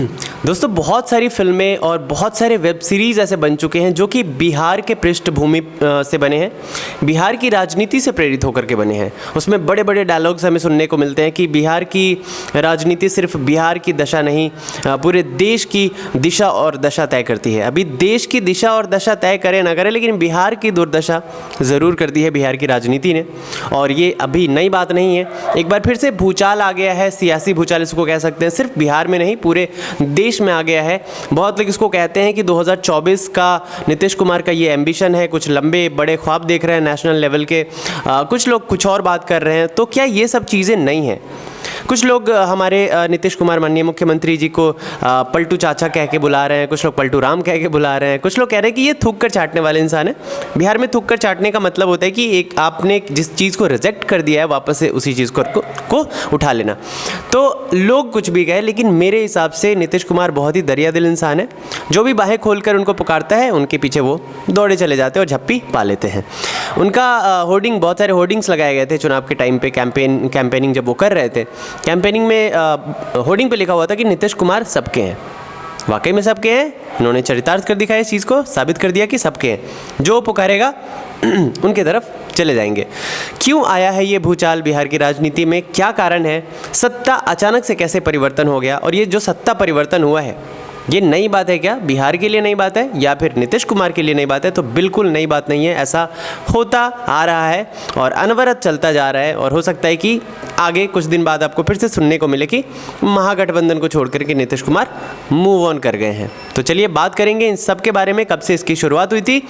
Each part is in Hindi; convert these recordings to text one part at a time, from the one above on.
दोस्तों, बहुत सारी फिल्में और बहुत सारे वेब सीरीज़ ऐसे बन चुके हैं जो कि बिहार के पृष्ठभूमि से बने हैं, बिहार की राजनीति से प्रेरित होकर के बने हैं। उसमें बड़े बड़े डायलॉग्स हमें सुनने को मिलते हैं कि बिहार की राजनीति सिर्फ बिहार की दशा नहीं, पूरे देश की दिशा और दशा तय करती है। अभी देश की दिशा और दशा तय करे ना करे, लेकिन बिहार की दुर्दशा ज़रूर कर दी है बिहार की राजनीति ने। और ये अभी नई बात नहीं है, एक बार फिर से भूचाल आ गया है, सियासी भूचाल इसको कह सकते हैं। सिर्फ बिहार में नहीं, पूरे देश में आ गया है। बहुत लोग इसको कहते हैं कि 2024 का नीतीश कुमार का ये एम्बिशन है, कुछ लंबे बड़े ख्वाब देख रहे हैं नेशनल लेवल के। कुछ लोग कुछ और बात कर रहे हैं। तो क्या ये सब चीज़ें नहीं हैं? कुछ लोग हमारे नीतीश कुमार माननीय मुख्यमंत्री जी को पलटू चाचा कह के बुला रहे हैं, कुछ लोग पलटू राम कह के बुला रहे हैं, कुछ लोग कह रहे हैं कि ये थूक कर चाटने वाले इंसान है। बिहार में थूक कर चाटने का मतलब होता है कि एक आपने जिस चीज़ को रिजेक्ट कर दिया है, वापस से उसी चीज़ को उठा लेना। तो लोग कुछ भी कहें, लेकिन मेरे हिसाब से नीतीश कुमार बहुत ही दरिया दिल इंसान है। जो भी बाहें खोल कर उनको पुकारता है, उनके पीछे वो दौड़े चले जाते हैं और झप्पी पा लेते हैं। उनका होर्डिंग, बहुत सारे होर्डिंग्स लगाए गए थे चुनाव के टाइम पे, कैंपेनिंग जब वो कर रहे थे। कैंपेनिंग में होर्डिंग पे लिखा हुआ था कि नीतीश कुमार सबके हैं। वाकई में सबके हैं। इन्होंने चरितार्थ कर दिखाया, इस चीज़ को साबित कर दिया कि सबके हैं। जो पुकारेगा उनके तरफ चले जाएंगे। क्यों आया है ये भूचाल बिहार की राजनीति में? क्या कारण है? सत्ता अचानक से कैसे परिवर्तन हो गया? और ये जो सत्ता परिवर्तन हुआ है, ये नई बात है क्या? बिहार के लिए नई बात है या फिर नीतीश कुमार के लिए नई बात है? तो बिल्कुल नई बात नहीं है। ऐसा होता आ रहा है और अनवरत चलता जा रहा है। और हो सकता है कि आगे कुछ दिन बाद आपको फिर से सुनने को मिले कि महागठबंधन को छोड़ करके नीतीश कुमार मूव ऑन कर गए हैं। तो चलिए बात करेंगे इन सब के बारे में, कब से इसकी शुरुआत हुई थी,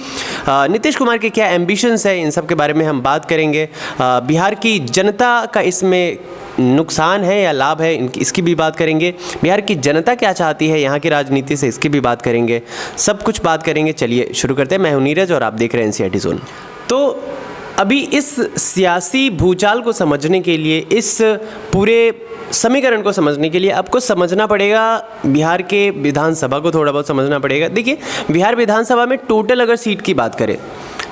नीतीश कुमार के क्या एम्बिशंस है, इन सब के बारे में हम बात करेंगे। बिहार की जनता का इसमें नुकसान है या लाभ है, इसकी भी बात करेंगे। बिहार की जनता क्या चाहती है यहाँ की राजनीति से, इसकी भी बात करेंगे। सब कुछ बात करेंगे। चलिए शुरू करते हैं। मैं हूं नीरज और आप देख रहे हैं एनसीईआरटी जोन। तो अभी इस सियासी भूचाल को समझने के लिए, इस पूरे समीकरण को समझने के लिए आपको समझना पड़ेगा बिहार के विधानसभा को, थोड़ा बहुत समझना पड़ेगा। देखिए, बिहार विधानसभा में टोटल अगर सीट की बात करें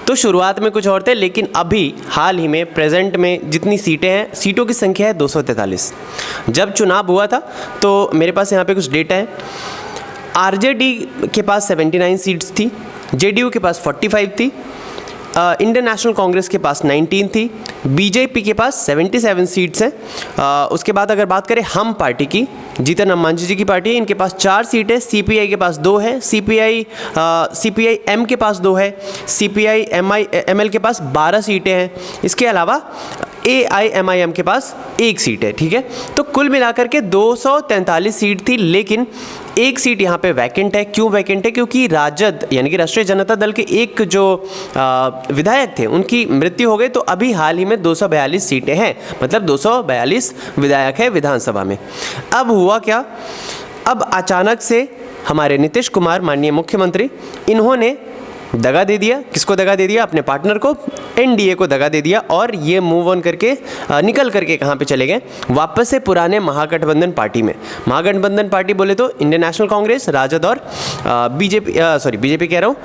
तो शुरुआत में कुछ और थे, लेकिन अभी हाल ही में प्रेजेंट में जितनी सीटें हैं, सीटों की संख्या है 243। जब चुनाव हुआ था तो मेरे पास यहाँ पे कुछ डेटा है। आरजेडी के पास 79 सीट्स थी, जेडीयू के पास 45 थी, इंडियन नेशनल कांग्रेस के पास 19 थी, बीजेपी के पास 77 सीट्स हैं। उसके बाद अगर बात करें हम पार्टी की, जीतन राम मांझी जी की पार्टी है, इनके पास 4 सीटें, सीपीआई के पास 2 है, सीपीआई एम के पास 2 है, सीपीआई एमएल के पास 12 सीटें हैं। इसके अलावा AIMIM के पास 1 सीट है। ठीक है, तो कुल मिलाकर के 243 सीट थी, लेकिन 1 सीट यहाँ पे वैकेंट है। क्यों वैकेंट है? क्योंकि राजद यानी कि राष्ट्रीय जनता दल के एक जो विधायक थे, उनकी मृत्यु हो गई। तो अभी हाल ही में 242 सीटें हैं, मतलब 242 विधायक है विधानसभा में। अब हुआ क्या? अब अचानक से हमारे नीतीश कुमार माननीय मुख्यमंत्री, इन्होंने दगा दे दिया। किसको दगा दे दिया? अपने पार्टनर को, एनडीए को दगा दे दिया। और ये मूव ऑन करके निकल करके कहाँ पे चले गए? वापस से पुराने महागठबंधन पार्टी में। महागठबंधन पार्टी बोले तो इंडियन नेशनल कांग्रेस, राजद और बीजेपी कह रहा हूँ,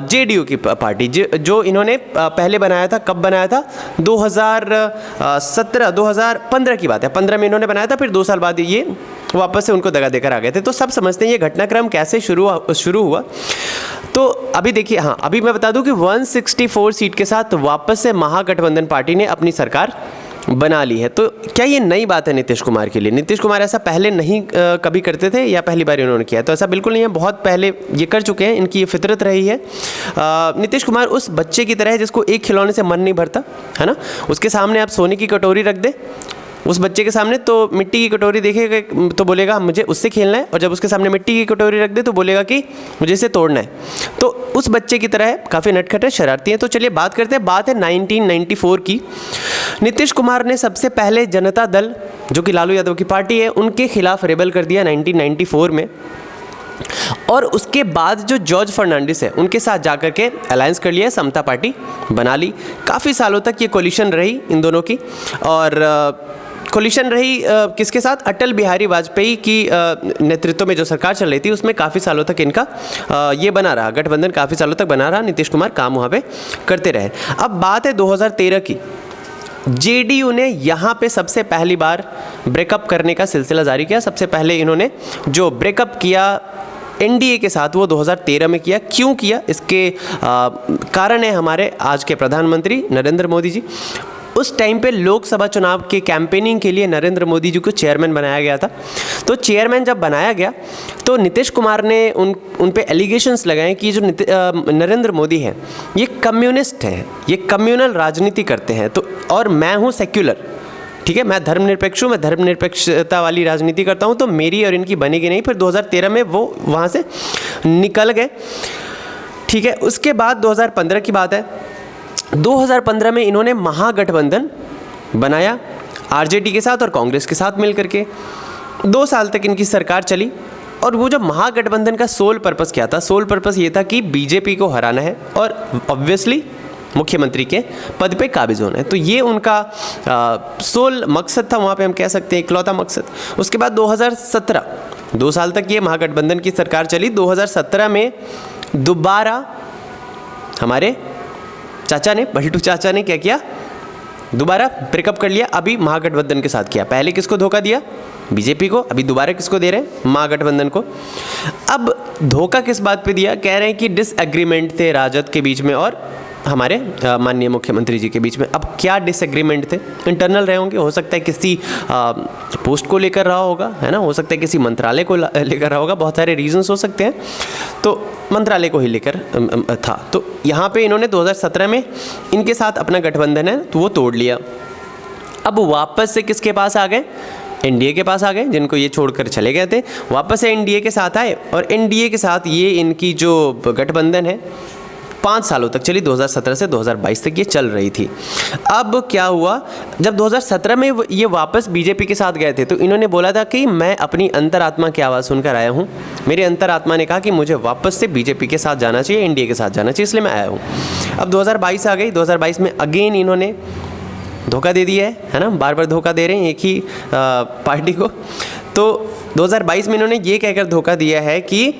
जेडीयू की पार्टी, जो इन्होंने पहले बनाया था। कब बनाया था? 2015 की बात है। 15 में इन्होंने बनाया था, फिर 2 साल बाद ये वापस से उनको दगा देकर आ गए थे। तो सब समझते हैं ये घटनाक्रम कैसे शुरू हुआ। तो अभी देखिए, हाँ, अभी मैं बता दूं कि 164 सीट के साथ वापस से महागठबंधन पार्टी ने अपनी सरकार बना ली है। तो क्या ये नई बात है नीतीश कुमार के लिए? नीतीश कुमार ऐसा पहले नहीं कभी करते थे या पहली बार इन्होंने किया? तो ऐसा बिल्कुल नहीं है, बहुत पहले ये कर चुके हैं, इनकी ये फितरत रही है। नीतीश कुमार उस बच्चे की तरह है जिसको एक खिलौने से मन नहीं भरता, है ना। उसके सामने आप सोने की कटोरी रख दे, उस बच्चे के सामने, तो मिट्टी की कटोरी देखेगा तो बोलेगा मुझे उससे खेलना है, और जब उसके सामने मिट्टी की कटोरी रख दे तो बोलेगा कि मुझे इसे तोड़ना है। तो उस बच्चे की तरह है, काफ़ी नटखट है, शरारती है। तो चलिए बात करते हैं। बात है 1994 की। नीतीश कुमार ने सबसे पहले जनता दल, जो कि लालू यादव की पार्टी है, उनके खिलाफ रेबल कर दिया 1994 में। और उसके बाद जो जॉर्ज फर्नांडिस है, उनके साथ जाकर के अलायंस कर लिया, समता पार्टी बना ली। काफ़ी सालों तक ये कोलिशन रही इन दोनों की। और कोलिशन रही किसके साथ? अटल बिहारी वाजपेयी की नेतृत्व में जो सरकार चल रही थी, उसमें काफ़ी सालों तक इनका ये बना रहा, गठबंधन काफ़ी सालों तक बना रहा। नीतीश कुमार काम वहाँ पे करते रहे। अब बात है 2013 की। जेडीयू ने यहाँ पे सबसे पहली बार ब्रेकअप करने का सिलसिला जारी किया। सबसे पहले इन्होंने जो ब्रेकअप किया एनडीए के साथ वो 2013 में किया। क्यों किया, इसके कारण है हमारे आज के प्रधानमंत्री नरेंद्र मोदी जी। उस टाइम पे लोकसभा चुनाव के कैंपेनिंग के लिए नरेंद्र मोदी जी को चेयरमैन बनाया गया था। तो चेयरमैन जब बनाया गया तो नीतीश कुमार ने उन पे एलिगेशंस लगाए कि जो नरेंद्र मोदी हैं ये कम्युनिस्ट हैं, ये कम्युनल राजनीति करते हैं। तो और मैं हूँ सेक्युलर, ठीक है, मैं धर्मनिरपेक्ष हूँ, मैं धर्मनिरपेक्षता वाली राजनीति करता हूँ, तो मेरी और इनकी बनेगी नहीं। फिर 2013 में वो वहाँ से निकल गए, ठीक है। उसके बाद 2015 की बात है, 2015 में इन्होंने महागठबंधन बनाया आरजेडी के साथ और कांग्रेस के साथ मिल करके। 2 साल तक इनकी सरकार चली। और वो जो महागठबंधन का सोल पर्पस क्या था, सोल पर्पस ये था कि बीजेपी को हराना है और ऑब्वियसली मुख्यमंत्री के पद पे काबिज होना है। तो ये उनका सोल मकसद था, वहाँ पे हम कह सकते हैं इकलौता मकसद। उसके बाद 2017, 2 साल तक ये महागठबंधन की सरकार चली। 2017 में दोबारा हमारे चाचा ने, बल्टू चाचा ने क्या किया, दोबारा ब्रेकअप कर लिया। अभी महागठबंधन के साथ किया। पहले किसको धोखा दिया, बीजेपी को, अभी दोबारा किसको दे रहे हैं, महागठबंधन को। अब धोखा किस बात पे दिया, कह रहे हैं कि डिसएग्रीमेंट थे राजद के बीच में और हमारे माननीय मुख्यमंत्री जी के बीच में। अब क्या डिसएग्रीमेंट थे, इंटरनल रहे होंगे, हो सकता है किसी पोस्ट को लेकर रहा होगा, है ना, हो सकता है किसी मंत्रालय को लेकर रहा होगा, बहुत सारे रीजंस हो सकते हैं। तो मंत्रालय को ही लेकर था। तो यहाँ पे इन्होंने 2017 में इनके साथ अपना गठबंधन है तो वो तोड़ लिया। अब वापस से किसके पास आ गए, एनडीए के पास आ गए, जिनको ये छोड़कर चले गए थे। वापस से एनडीए के साथ आए और एनडीए के साथ ये इनकी जो गठबंधन है 5 सालों तक चली, 2017 से 2022 तक ये चल रही थी। अब क्या हुआ, जब 2017 में ये वापस बीजेपी के साथ गए थे तो इन्होंने बोला था कि मैं अपनी अंतरात्मा की आवाज़ सुनकर आया हूँ। मेरी अंतरात्मा ने कहा कि मुझे वापस से बीजेपी के साथ जाना चाहिए, एनडीए के साथ जाना चाहिए, इसलिए मैं आया हूँ। अब 2022 आ गई, 2022 में अगेन इन्होंने धोखा दे दिया है ना, बार बार धोखा दे रहे हैं एक ही पार्टी को। तो 2022 में इन्होंने ये कहकर धोखा दिया है कि,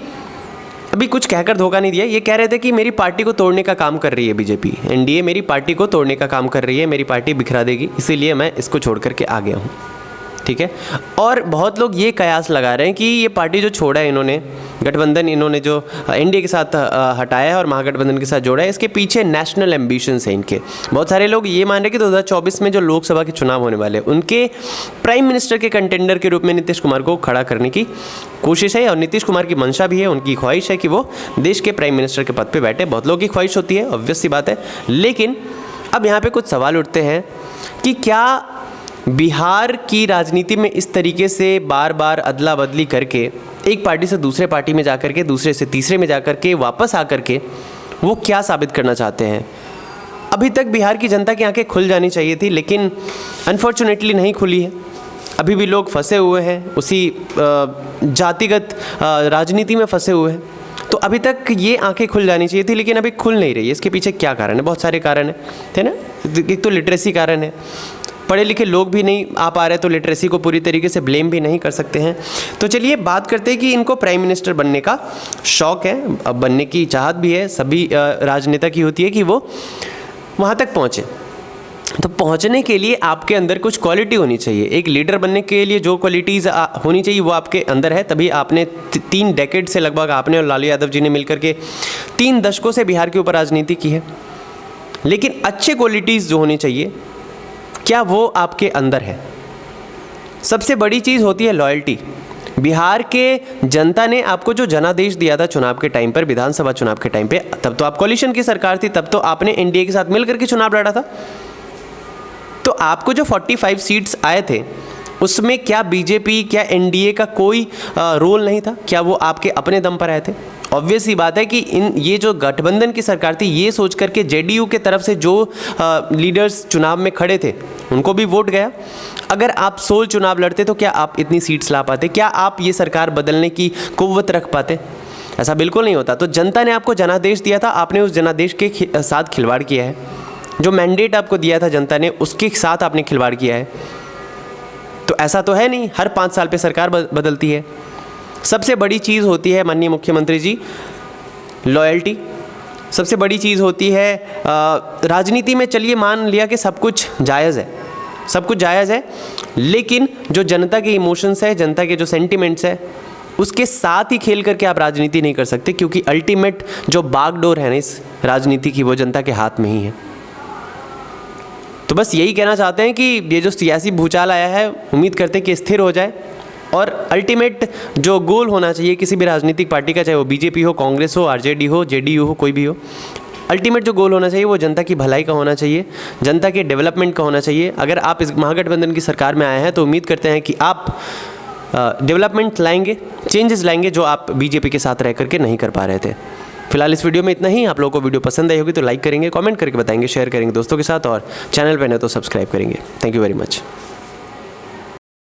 अभी कुछ कहकर धोखा नहीं दिया, ये कह रहे थे कि मेरी पार्टी को तोड़ने का काम कर रही है बीजेपी, एनडीए मेरी पार्टी को तोड़ने का काम कर रही है, मेरी पार्टी बिखरा देगी, इसीलिए मैं इसको छोड़ करके आ गया हूँ, ठीक है। और बहुत लोग ये कयास लगा रहे हैं कि ये पार्टी जो छोड़ा है इन्होंने, गठबंधन इन्होंने जो एनडीए के साथ हटाया है और महागठबंधन के साथ जोड़ा है, इसके पीछे नेशनल एम्बिशंस हैं इनके। बहुत सारे लोग ये मान रहे हैं कि 2024 में जो लोकसभा के चुनाव होने वाले, उनके प्राइम मिनिस्टर के कंटेंडर के रूप में नीतीश कुमार को खड़ा करने की कोशिश है। और नीतीश कुमार की मंशा भी है, उनकी ख्वाहिश है कि वो देश के प्राइम मिनिस्टर के पद पर बैठे। बहुत लोगों की ख्वाहिश होती है, ऑब्वियस सी बात है। लेकिन अब यहाँ पर कुछ सवाल उठते हैं कि क्या बिहार की राजनीति में इस तरीके से बार बार अदला बदली करके एक पार्टी से दूसरे पार्टी में जाकर के, दूसरे से तीसरे में जाकर के, वापस आकर के वो क्या साबित करना चाहते हैं। अभी तक बिहार की जनता की आंखें खुल जानी चाहिए थी, लेकिन अनफॉर्चुनेटली नहीं खुली है। अभी भी लोग फंसे हुए हैं उसी जातिगत राजनीति में फंसे हुए हैं। तो अभी तक ये आंखें खुल जानी चाहिए थी, लेकिन अभी खुल नहीं रही है। इसके पीछे क्या कारण है, बहुत सारे कारण है ना। एक तो लिटरेसी कारण है, पढ़े लिखे लोग भी नहीं आ पा रहे, तो लिटरेसी को पूरी तरीके से ब्लेम भी नहीं कर सकते हैं। तो चलिए बात करते हैं कि इनको प्राइम मिनिस्टर बनने का शौक़ है, अब बनने की चाहत भी है, सभी राजनेता की होती है कि वो वहाँ तक पहुँचे। तो पहुँचने के लिए आपके अंदर कुछ क्वालिटी होनी चाहिए। एक लीडर बनने के लिए जो क्वालिटीज़ होनी चाहिए वो आपके अंदर है, तभी आपने 3 डेकेड से लगभग आपने और लालू यादव जी ने मिलकर के 3 दशकों से बिहार के ऊपर राजनीति की है। लेकिन अच्छे क्वालिटीज़ जो होनी चाहिए, क्या वो आपके अंदर है? सबसे बड़ी चीज़ होती है लॉयल्टी। बिहार के जनता ने आपको जो जनादेश दिया था चुनाव के टाइम पर, विधानसभा चुनाव के टाइम पे, तब तो आप कोalition की सरकार थी, तब तो आपने एनडीए के साथ मिलकर के चुनाव लड़ा था। तो आपको जो 45 सीट्स आए थे उसमें क्या बीजेपी, क्या एनडीए का कोई रोल नहीं था? क्या वो आपके अपने दम पर आए थे? ऑब्वियस ही बात है कि ये जो गठबंधन की सरकार थी, ये सोच करके जेडीयू के तरफ से जो लीडर्स चुनाव में खड़े थे उनको भी वोट गया। अगर आप 16 चुनाव लड़ते तो क्या आप इतनी सीट्स ला पाते? क्या आप ये सरकार बदलने की कुव्वत रख पाते? ऐसा बिल्कुल नहीं होता। तो जनता ने आपको जनादेश दिया था, आपने उस जनादेश के साथ खिलवाड़ किया है। जो मैंडेट आपको दिया था जनता ने, उसके साथ आपने खिलवाड़ किया है। तो ऐसा तो है नहीं हर 5 साल पे सरकार बदलती है। सबसे बड़ी चीज़ होती है माननीय मुख्यमंत्री जी लॉयल्टी। सबसे बड़ी चीज़ होती है राजनीति में, चलिए मान लिया कि सब कुछ जायज़ है, सब कुछ जायज़ है, लेकिन जो जनता के इमोशंस है, जनता के जो सेंटिमेंट्स है, उसके साथ ही खेल करके आप राजनीति नहीं कर सकते, क्योंकि अल्टीमेट जो बागडोर है ना इस राजनीति की, वो जनता के हाथ में ही है। तो बस यही कहना चाहते हैं कि ये जो सियासी भूचाल आया है, उम्मीद करते हैं कि स्थिर हो जाए, और अल्टीमेट जो गोल होना चाहिए किसी भी राजनीतिक पार्टी का, चाहे वो बीजेपी हो, कांग्रेस हो, आरजेडी हो, जेडीयू हो, कोई भी हो, अल्टीमेट जो गोल होना चाहिए वो जनता की भलाई का होना चाहिए, जनता के डेवलपमेंट का होना चाहिए। अगर आप इस महागठबंधन की सरकार में आए हैं तो उम्मीद करते हैं कि आप डेवलपमेंट लाएंगे, चेंजेस लाएंगे, जो आप बीजेपी के साथ रह करके नहीं कर पा रहे थे। फिलहाल इस वीडियो में इतना ही। आप लोगों को वीडियो पसंद आई होगी तो लाइक करेंगे, कमेंट करके बताएंगे, शेयर करेंगे दोस्तों के साथ, और चैनल पर नहीं तो सब्सक्राइब करेंगे। Thank you very much.